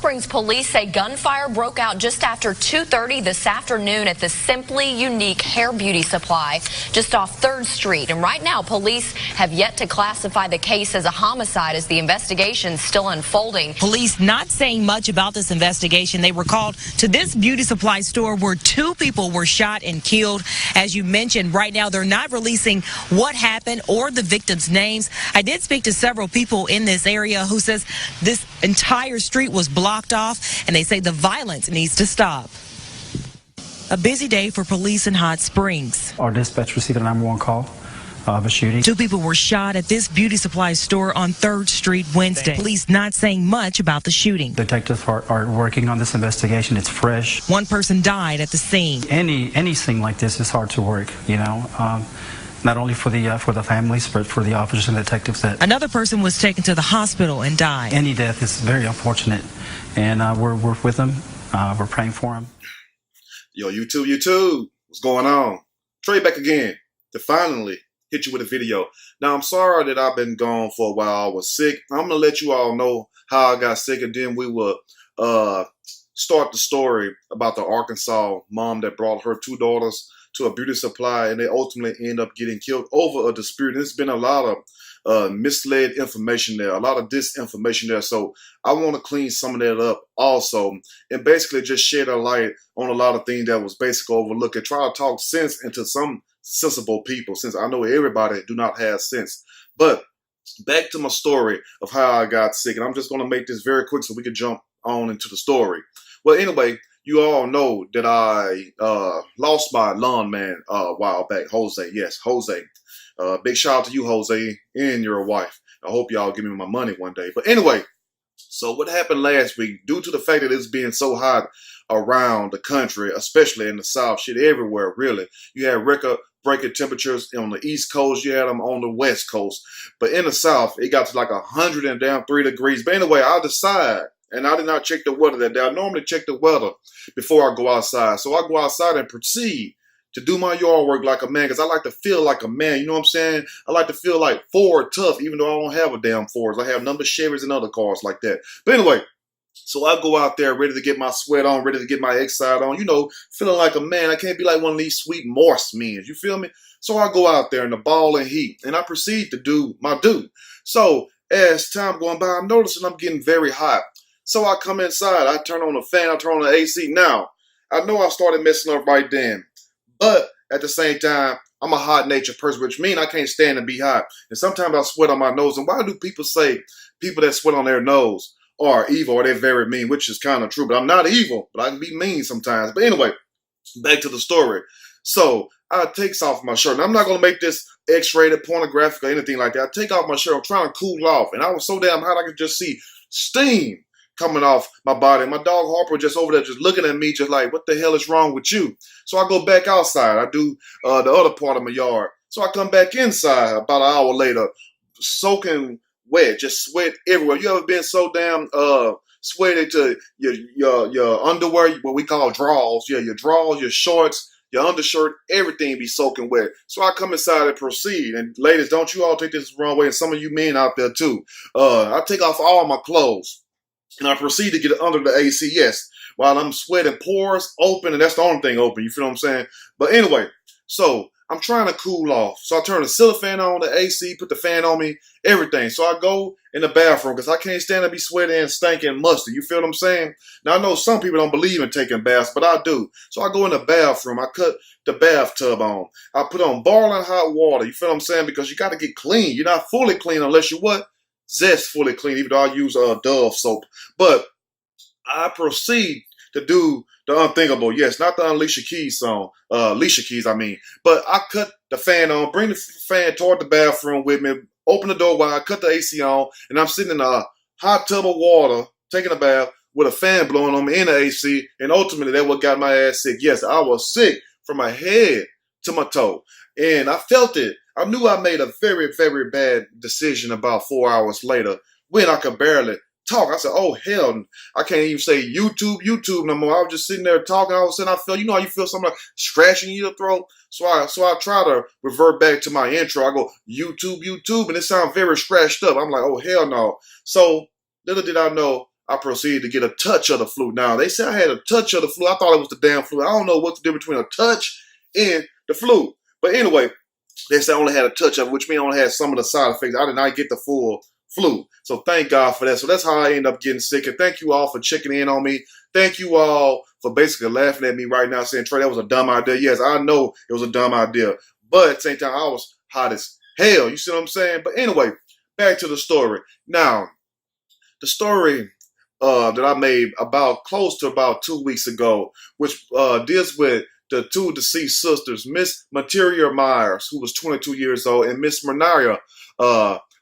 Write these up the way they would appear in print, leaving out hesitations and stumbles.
Springs police say gunfire broke out just after 2:30 this afternoon at the Simply Unique Hair Beauty Supply just off 3rd Street. And right now, police have yet to classify the case as a homicide as the investigation is still unfolding. Police not saying much about this investigation. They were called to this beauty supply store where 2 people were shot and killed. As you mentioned, right now they're not releasing what happened or the victims' names. I did speak to several people in this area who says this entire street was blocked off, and they say the violence needs to stop. A busy day for police in Hot Springs. Our dispatch received a 911 call of a shooting. 2 people were shot at this beauty supply store on 3rd Street Wednesday. Police not saying much about the shooting. Detectives are working on this investigation. It's fresh. 1 person died at the scene. Any scene like this is hard to work, you know. Not only for the families, but for the officers and detectives. That another person was taken to the hospital and died. Any death is very unfortunate, and we're with them. We're praying for him. Yo, YouTube, what's going on? Trey back again to finally hit you with a video. Now, I'm sorry that I've been gone for a while. I was sick. I'm gonna let you all know how I got sick, and then we will start the story about the Arkansas mom that brought her 2 daughters to a beauty supply, and they ultimately end up getting killed over a dispute. There's been a lot of misled information there, a lot of disinformation there. So I want to clean some of that up also, and basically just shed a light on a lot of things that was basically overlooked, and try to talk sense into some sensible people, since I know everybody do not have sense. But back to my story of how I got sick, and I'm just going to make this very quick so we can jump on into the story. Well, anyway, you all know that I lost my lawn man a while back, Jose. Yes, Jose. Big shout out to you, Jose, and your wife. I hope y'all give me my money one day. But anyway, so what happened last week, due to the fact that it's being so hot around the country, especially in the South, shit everywhere, really. You had record-breaking temperatures on the East Coast. You had them on the West Coast. But in the South, it got to like 100 and down 3 degrees. But anyway, I decide, and I did not check the weather that day. I normally check the weather before I go outside. So I go outside and proceed to do my yard work like a man, because I like to feel like a man. You know what I'm saying? I like to feel like Ford tough, even though I don't have a damn Ford. I have number Chevys and other cars like that. But anyway, so I go out there ready to get my sweat on, ready to get my exercise on, you know, feeling like a man. I can't be like one of these sweet Morse men. You feel me? So I go out there in the ball and heat, and I proceed to do my due. So as time going by, I'm noticing I'm getting very hot. So I come inside, I turn on the fan, I turn on the AC. Now, I know I started messing up right then, but at the same time, I'm a hot-natured person, which means I can't stand to be hot. And sometimes I sweat on my nose. And why do people say people that sweat on their nose are evil or they're very mean, which is kind of true. But I'm not evil, but I can be mean sometimes. But anyway, back to the story. So I takes off my shirt. And I'm not going to make this X-rated, pornographic, or anything like that. I take off my shirt. I'm trying to cool off. And I was so damn hot I could just see steam coming off my body. My dog Harper just over there just looking at me just like, what the hell is wrong with you? So I go back outside. I do the other part of my yard. So I come back inside about an hour later, soaking wet, just sweat everywhere. You ever been so damn sweaty to your underwear, what we call drawers? Yeah, your drawers, your shorts, your undershirt, everything be soaking wet. So I come inside and proceed. And ladies, don't you all take this the wrong way, and some of you men out there too. I take off all my clothes. And I proceed to get under the AC, yes, while I'm sweating, pores open, and that's the only thing open, you feel what I'm saying? But anyway, so I'm trying to cool off. So I turn the ceiling fan on, the AC, put the fan on me, everything. So I go in the bathroom because I can't stand to be sweaty and stinky and musty, you feel what I'm saying? Now, I know some people don't believe in taking baths, but I do. So I go in the bathroom, I cut the bathtub on. I put on boiling hot water, you feel what I'm saying? Because you got to get clean. You're not fully clean unless you what? Zest fully clean, even though I use Dove soap. But I proceed to do the unthinkable. Yes, not the Alicia Keys song. Alicia Keys, I mean. But I cut the fan on, bring the fan toward the bathroom with me, open the door wide, cut the AC on, and I'm sitting in a hot tub of water, taking a bath with a fan blowing on me in the AC, and ultimately that's what got my ass sick. Yes, I was sick from my head to my toe, and I felt it. I knew I made a very, very bad decision about 4 hours later when I could barely talk. I said, oh, hell, I can't even say YouTube no more. I was just sitting there talking. All of a sudden, I felt, you know how you feel something like scratching in your throat? So I try to revert back to my intro. I go, YouTube, and it sounds very scratched up. I'm like, oh, hell no. So little did I know, I proceeded to get a touch of the flu. Now, they said I had a touch of the flu. I thought it was the damn flu. I don't know what's the difference between a touch and the flu. But anyway, they said I only had a touch of it, which means I only had some of the side effects. I did not get the full flu. So thank God for that. So that's how I ended up getting sick. And thank you all for checking in on me. Thank you all for basically laughing at me right now, saying, Trey, that was a dumb idea. Yes, I know it was a dumb idea. But at the same time, I was hot as hell. You see what I'm saying? But anyway, back to the story. Now, the story that I made close to about 2 weeks ago, which deals with the two deceased sisters, Miss Materia Myers, who was 22 years old, and Miss Mernaya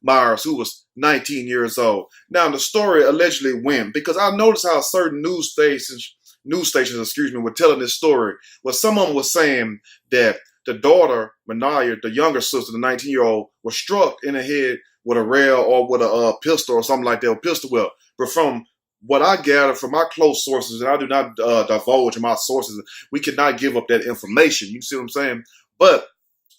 Myers, who was 19 years old. Now, the story allegedly went because I noticed how certain news stations, were telling this story. Well, someone was saying that the daughter, Mernaya, the younger sister, the 19-year-old, was struck in the head with a rail or with a pistol or something like that, a pistol whip. But from what I gathered from my close sources, and I do not divulge my sources, we cannot give up that information. You see what I'm saying? But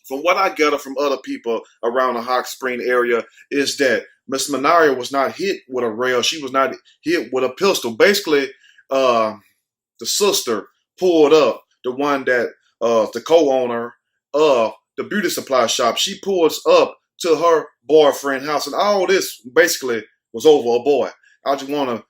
from what I gathered from other people around the Hot Spring area is that Miss Mernaya was not hit with a rail. She was not hit with a pistol. Basically, the sister pulled up, the one that the co-owner of the beauty supply shop. She pulls up to her boyfriend's house, and all this basically was over a boy. I just want to,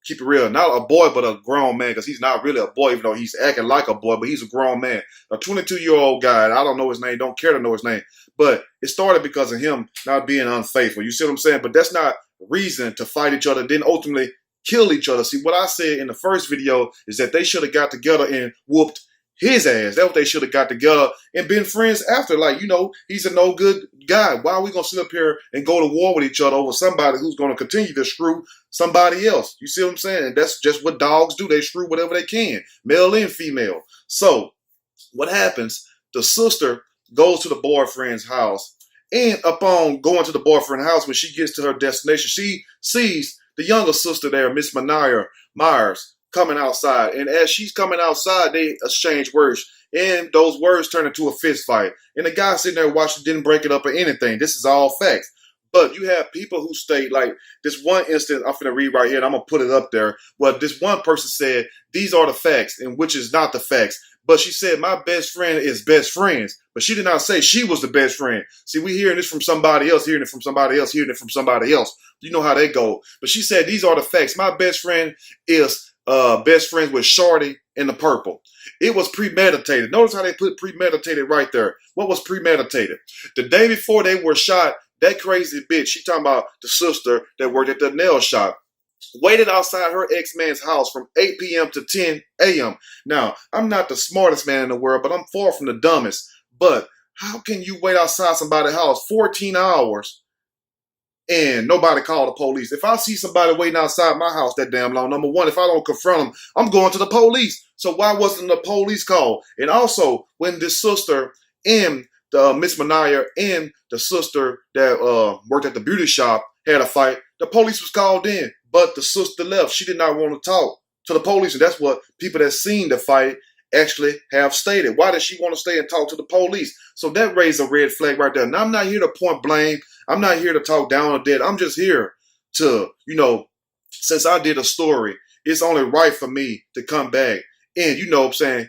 keep it real. Not a boy, but a grown man, because he's not really a boy, even though he's acting like a boy, but he's a grown man. A 22-year-old guy, I don't know his name, don't care to know his name, but it started because of him not being unfaithful. You see what I'm saying? But that's not reason to fight each other, then ultimately kill each other. See, what I said in the first video is that they should have got together and whooped his ass. That's what they should have got together and been friends after. Like, he's a no good guy. Why are we going to sit up here and go to war with each other over somebody who's going to continue to screw somebody else? You see what I'm saying? And that's just what dogs do. They screw whatever they can, male and female. So what happens? The sister goes to the boyfriend's house, and upon going to the boyfriend's house, when she gets to her destination, she sees the younger sister there, Miss Mernaya Myers, coming outside. And as she's coming outside, they exchange words. And those words turn into a fist fight. And the guy sitting there watching didn't break it up or anything. This is all facts. But you have people who state, like this one instance I'm going to read right here, and I'm going to put it up there. Well, this one person said, these are the facts, and which is not the facts. But she said, my best friend is best friends. But she did not say she was the best friend. See, we hearing this from somebody else, hearing it from somebody else, hearing it from somebody else. You know how they go. But she said, these are the facts. My best friend is best friends with Shorty in the purple. It was premeditated. Notice how they put premeditated right there. What was premeditated? The day before they were shot, that crazy bitch, she talking about the sister that worked at the nail shop, waited outside her ex-man's house from 8 p.m. to 10 a.m. Now, I'm not the smartest man in the world, but I'm far from the dumbest. But how can you wait outside somebody's house 14 hours and nobody called the police? If I see somebody waiting outside my house that damn long, number one, if I don't confront them, I'm going to the police. So why wasn't the police called? And also, when this sister and the Miss Mernaya and the sister that worked at the beauty shop had a fight, the police was called in, but the sister left. She did not want to talk to the police, and that's what people that seen the fight actually have stated. Why did she want to stay and talk to the police? So that raised a red flag right there. Now, I'm not here to point blame. I'm not here to talk down or dead. I'm just here to, since I did a story, it's only right for me to come back and,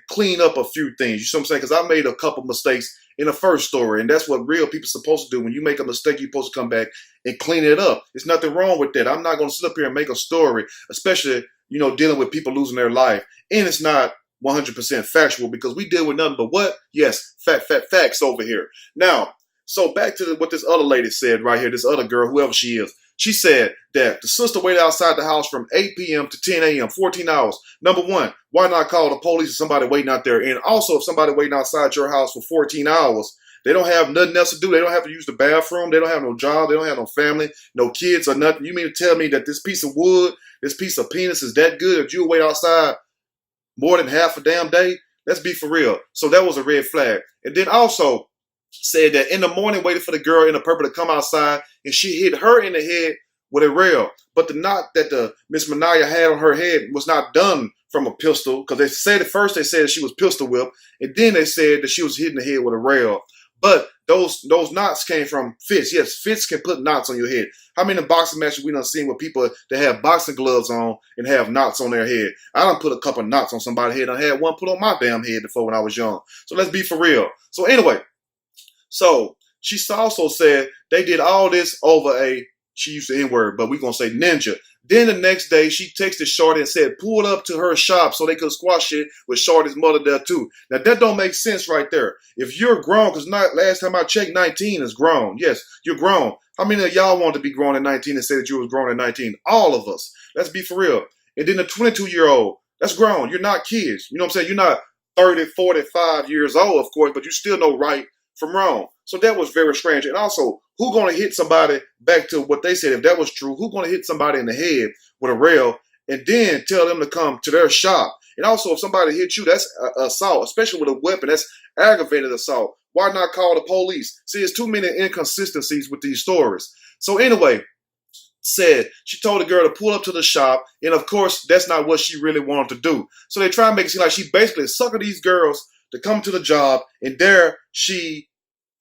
clean up a few things. You see what I'm saying? Because I made a couple mistakes in the first story, and that's what real people are supposed to do. When you make a mistake, you're supposed to come back and clean it up. There's nothing wrong with that. I'm not going to sit up here and make a story, especially, dealing with people losing their life. And it's not 100% factual because we deal with nothing but what? Yes, facts over here. Now, so back to what this other lady said right here, this other girl, whoever she is. She said that the sister waited outside the house from 8 p.m. to 10 a.m., 14 hours. Number one, why not call the police if somebody waiting out there? And also, if somebody waiting outside your house for 14 hours, they don't have nothing else to do. They don't have to use the bathroom. They don't have no job. They don't have no family, no kids or nothing. You mean to tell me that this piece of wood, this piece of penis is that good that you wait outside more than half a damn day? Let's be for real. So that was a red flag. And then also said that in the morning waited for the girl in the purple to come outside, and she hit her in the head with a rail. But the knot that the Miss Mernaya had on her head was not done from a pistol, because they said at first they said she was pistol whipped, and then they said that she was hit in the head with a rail. But those knots came from fists. Yes, fists can put knots on your head. How many boxing matches we done seen with people that have boxing gloves on and have knots on their head? I done put a couple knots on somebody's head. I had one put on my damn head before when I was young. So let's be for real. So anyway, so she also said they did all this over she used the N-word, but we're going to say ninja. Then the next day, she texted Shorty and said, pull up to her shop so they could squash it with Shorty's mother there too. Now, that don't make sense right there. If you're grown, because last time I checked, 19 is grown. Yes, you're grown. How many of y'all want to be grown at 19 and say that you was grown at 19? All of us. Let's be for real. And then the 22-year-old, that's grown. You're not kids. You know what I'm saying? You're not 30, 45 years old, of course, but you still know right from wrong. So that was very strange. And also, who going to hit somebody, back to what they said, if that was true, who going to hit somebody in the head with a rail and then tell them to come to their shop? And also, if somebody hits you, that's assault, especially with a weapon. That's aggravated assault. Why not call the police? See, there's too many inconsistencies with these stories. So anyway, she told the girl to pull up to the shop, and of course, that's not what she really wanted to do. So they try and make it seem like she basically suckered these girls to come to the job, and there she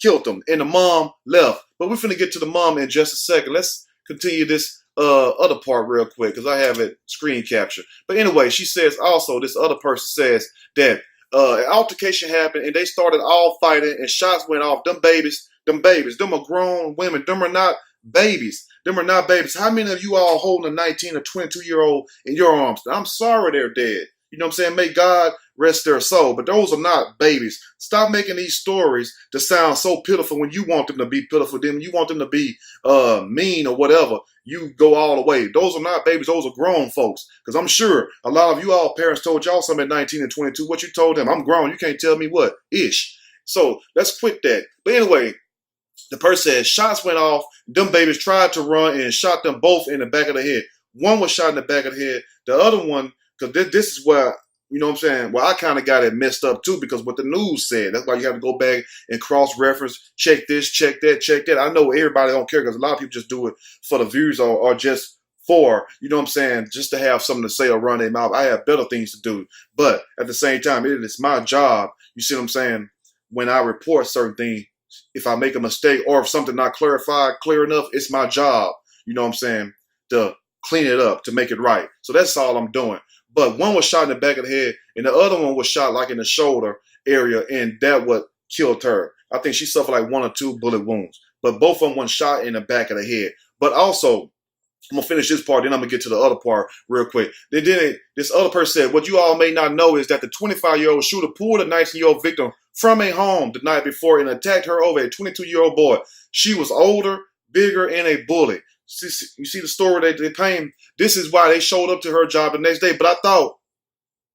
killed them, and the mom left. But we're finna get to the mom in just a second. Let's continue this other part real quick because I have it screen captured. But anyway, she says also, this other person says that an altercation happened and they started all fighting and shots went off. Them are grown women. Them are not babies. How many of you all holding a 19 or 22-year-old in your arms? I'm sorry they're dead. You know what I'm saying? May God rest their soul. But those are not babies. Stop making these stories to sound so pitiful when you want them to be pitiful. Then you want them to be mean or whatever. You go all the way. Those are not babies. Those are grown folks. Because I'm sure a lot of you all parents told y'all something at 19 and 22. What you told them? I'm grown. You can't tell me what. Ish. So let's quit that. But anyway, the person said shots went off. Them babies tried to run and shot them both in the back of the head. One was shot in the back of the head. The other one, because this is where, you know what I'm saying, well, I kind of got it messed up too because what the news said. That's why you have to go back and cross-reference, check this, check that, check that. I know everybody don't care because a lot of people just do it for the views or just for, you know what I'm saying, just to have something to say or run their mouth. I have better things to do. But at the same time, it is my job, you see what I'm saying, when I report certain things, if I make a mistake or if something not clarified clear enough, it's my job, you know what I'm saying, to clean it up, to make it right. So that's all I'm doing. But one was shot in the back of the head, and the other one was shot like in the shoulder area, and that what killed her. I think she suffered like 1 or 2 bullet wounds. But both of them was shot in the back of the head. But also, I'm going to finish this part, then I'm going to get to the other part real quick. This other person said, what you all may not know is that the 25-year-old shooter pulled a 19-year-old victim from a home the night before and attacked her over a 22-year-old boy. She was older, bigger, and a bully. You see the story they paint? This is why they showed up to her job the next day. But I thought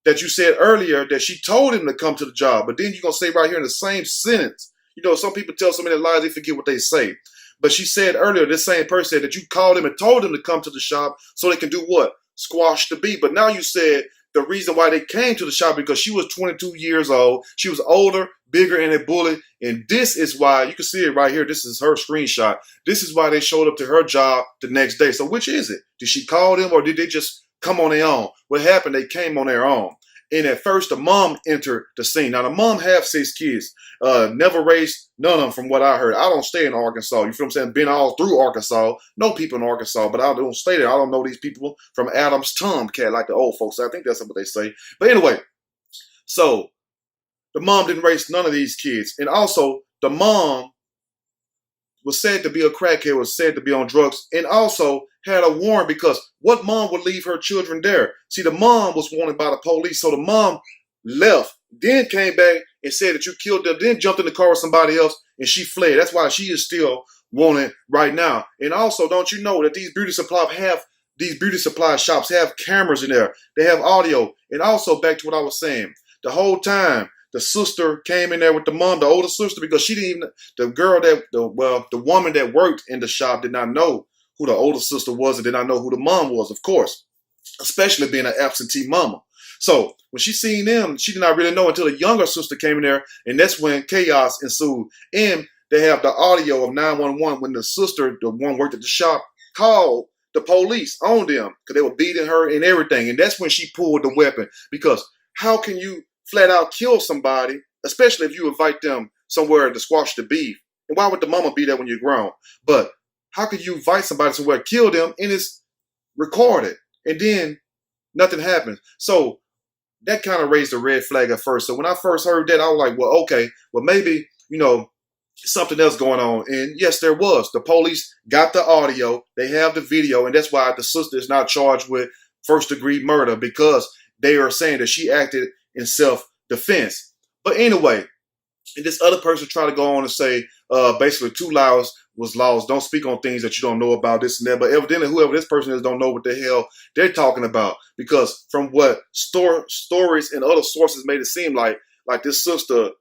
that you said earlier that she told him to come to the job. But then you're going to say right here in the same sentence. You know, some people tell so many lies, they forget what they say. But she said earlier, this same person said that you called him and told him to come to the shop so they can do what? Squash the beef. But now you said the reason why they came to the shop because she was 22 years old. She was older, bigger, and a bully. And this is why, you can see it right here. This is her screenshot. This is why they showed up to her job the next day. So which is it? Did she call them or did they just come on their own? What happened? They came on their own. And at first, the mom entered the scene. Now, the mom have 6 kids. Never raised none of them from what I heard. I don't stay in Arkansas. You feel what I'm saying? Been all through Arkansas. Know people in Arkansas, but I don't stay there. I don't know these people from Adam's Tomcat like the old folks. I think that's what they say. But anyway, so the mom didn't raise none of these kids. And also, the mom was said to be a crackhead, was said to be on drugs, and also had a warrant because what mom would leave her children there? See, the mom was wanted by the police, so the mom left, then came back and said that you killed her, then jumped in the car with somebody else, and she fled. That's why she is still wanted right now. And also, don't you know that these beauty supply shops have cameras in there? They have audio. And also, back to what I was saying, the whole time, the sister came in there with the mom, the older sister, because she didn't even, the woman that worked in the shop did not know who the older sister was and did not know who the mom was, of course, especially being an absentee mama. So when she seen them, she did not really know until the younger sister came in there, and that's when chaos ensued. And they have the audio of 911 when the sister, the one worked at the shop, called the police on them because they were beating her and everything. And that's when she pulled the weapon, because how can you flat out kill somebody, especially if you invite them somewhere to squash the beef, And why would the mama be there when you're grown? But how could you invite somebody somewhere, kill them, and it's recorded, and then nothing happens? So that kind of raised a red flag at first. So when I first heard that, I was like, well, okay, well, maybe, something else going on. And yes, there was. The police got the audio. They have the video. And that's why the sister is not charged with first-degree murder, because they are saying that she acted in self-defense. But anyway, and this other person tried to go on and say, basically, 2 lives was lost. Don't speak on things that you don't know about, this and that. But evidently, whoever this person is don't know what the hell they're talking about. Because from what stories and other sources made it seem like this sister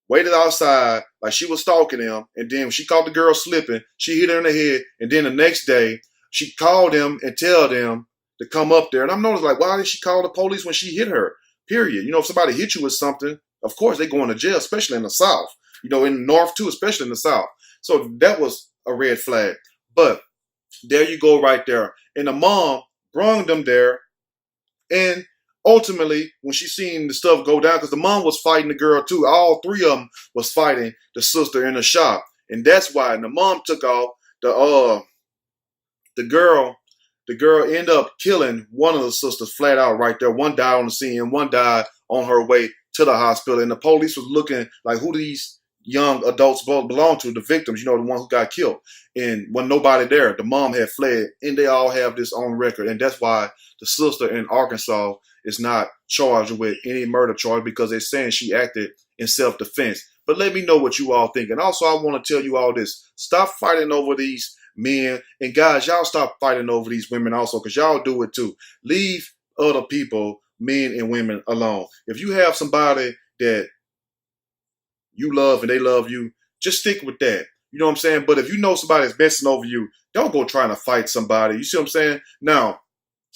waited outside, like she was stalking him. And then when she caught the girl slipping, she hit her in the head. And then the next day, she called them and tell them to come up there. And I'm noticing, like, why did she call the police when she hit her? Period. If somebody hit you with something, of course, they're going to jail, especially in the South. In the North, too, especially in the South. So that was a red flag. But there you go right there. And the mom brought them there. And ultimately, when she seen the stuff go down, because the mom was fighting the girl, too. All 3 of them was fighting the sister in the shop. And that's why. And the mom took off. The girl ended up killing one of the sisters flat out right there. One died on the scene, and one died on her way to the hospital. And the police was looking like who these young adults both belong to, the victims, the one who got killed. And when nobody there, the mom had fled, and they all have this on record. And that's why the sister in Arkansas is not charged with any murder charge, because they're saying she acted in self-defense. But let me know what you all think. And also, I want to tell you all this. Stop fighting over these men. And guys, y'all stop fighting over these women also, because y'all do it too. Leave other people, men and women, alone. If you have somebody that you love and they love you, just stick with that. You know what I'm saying? But if you know somebody's messing over you, don't go trying to fight somebody. You see what I'm saying? Now,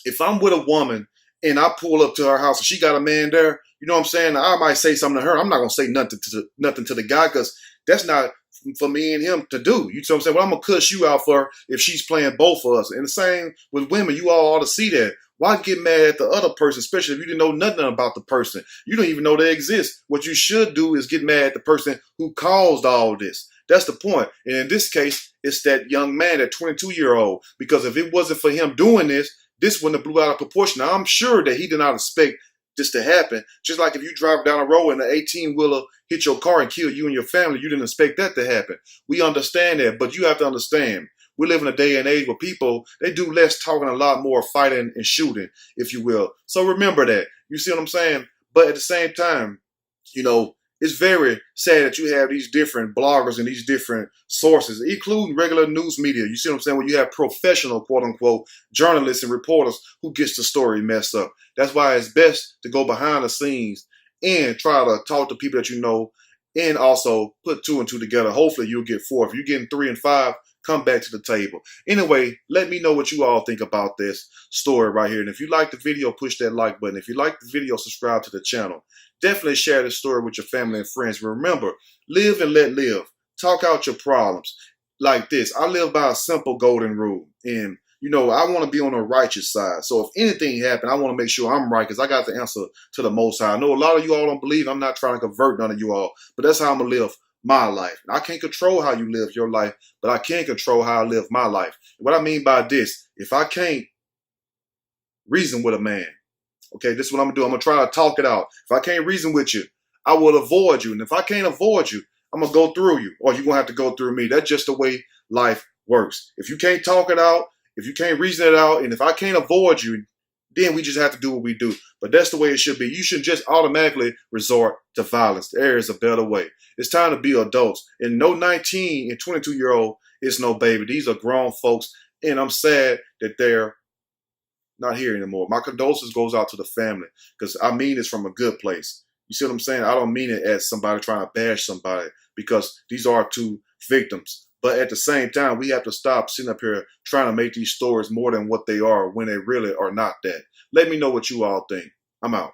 if I'm with a woman and I pull up to her house and she got a man there, you know what I'm saying? I might say something to her. I'm not going to say nothing to the guy, because that's not for me and him to do. You see what I'm saying? Well, I'm going to cuss you out for her if she's playing both of us. And the same with women. You all ought to see that. Why get mad at the other person, especially if you didn't know nothing about the person? You don't even know they exist. What you should do is get mad at the person who caused all this. That's the point. And in this case, it's that young man, that 22-year-old. Because if it wasn't for him doing this wouldn't have blew out of proportion. Now, I'm sure that he did not expect this to happen. Just like if you drive down a road and an 18-wheeler hit your car and kill you and your family, you didn't expect that to happen. We understand that, but you have to understand, we live in a day and age where people, they do less talking, a lot more fighting and shooting, if you will. So remember that. You see what I'm saying? But at the same time, it's very sad that you have these different bloggers and these different sources, including regular news media. You see what I'm saying? When you have professional, quote unquote, journalists and reporters who gets the story messed up. That's why it's best to go behind the scenes and try to talk to people that you know, and also put 2 and 2 together. Hopefully you'll get 4. If you're getting 3 and 5, come back to the table. Anyway, let me know what you all think about this story right here. And if you like the video, push that like button. If you like the video, subscribe to the channel. Definitely share this story with your family and friends. Remember, live and let live. Talk out your problems like this. I live by a simple golden rule. And, I want to be on the righteous side. So if anything happens, I want to make sure I'm right, because I got the answer to the Most High. I know a lot of you all don't believe. I'm not trying to convert none of you all, but that's how I'm going to live my life. I can't control how you live your life, but I can control how I live my life. What I mean by this, if I can't reason with a man, okay, this is what I'm going to do. I'm going to try to talk it out. If I can't reason with you, I will avoid you. And if I can't avoid you, I'm going to go through you, or you're going to have to go through me. That's just the way life works. If you can't talk it out, if you can't reason it out, and if I can't avoid you, then we just have to do what we do. But that's the way it should be. You shouldn't just automatically resort to violence. There is a better way. It's time to be adults. And no 19 and 22-year-old is no baby. These are grown folks, and I'm sad that they're not here anymore. My condolences goes out to the family, because I mean this from a good place. You see what I'm saying? I don't mean it as somebody trying to bash somebody, because these are 2 victims. But at the same time, we have to stop sitting up here trying to make these stories more than what they are when they really are not that. Let me know what you all think. I'm out.